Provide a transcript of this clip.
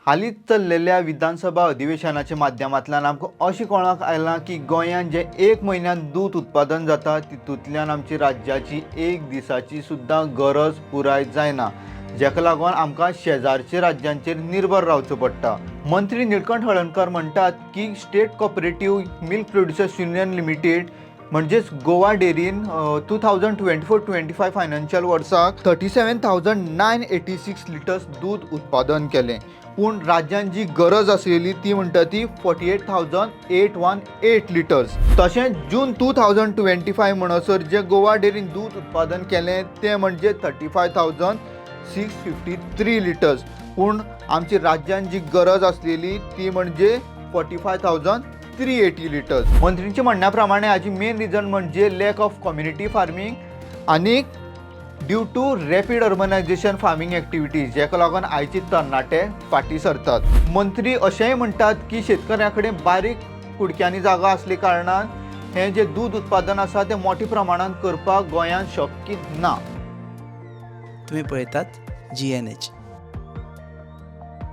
हालींच चल्लेल्या विधानसभा अधिवेशनाच्या माध्यमांतल्यान आमकां अशें कळोंक आयलां की गोंयांत जे 1 म्हयन्यान दूद उत्पादन जाता तितूंतल्यान आमची राज्याची एक दिसाची सुद्दां गरज पुराय जायना, जेका लागून आमकां शेजारच्या राज्यांचेर निर्भर रावचो पडटा। मंत्री निळकंठ हळर्णकर म्हणटात की state cooperative milk producers union limited म्हणजेच गोवा डेरीन 2024-25 फायनान्शियल वर्साक 37,986 लिटर्स दूद उत्पादन केलें, पूण राज्यान जी गरज आसलेली ती म्हणटा ती 48,818 लिटर्स। तशेंच जून 2025 म्हणसर जे गोवा डेरीन दूद उत्पादन केलें तें म्हणजे 35,653 लिटर्स, पूण आमची राज्यान जी गरज आसलेली ती म्हणजे 45,380 लिटर्स। मंत्रींच्या म्हणण्या प्रमाणे हाची मेन रिजन म्हणजे लॅक ऑफ कम्युनिटी फार्मिंग आनी due to rapid urbanisation farming activities, जेका लागून आयचे तरणाटे फाटीं सरतात। मंत्री अशेंय म्हणटात की शेतकऱ्यां कडेन बारीक कुडक्यांनी जागा आसले कारणान हें जें दूद उत्पादन आसा तें मोठ्या प्रमाणात करपाक गोंयांत शक्य ना। तुम्ही पळयतात GNH।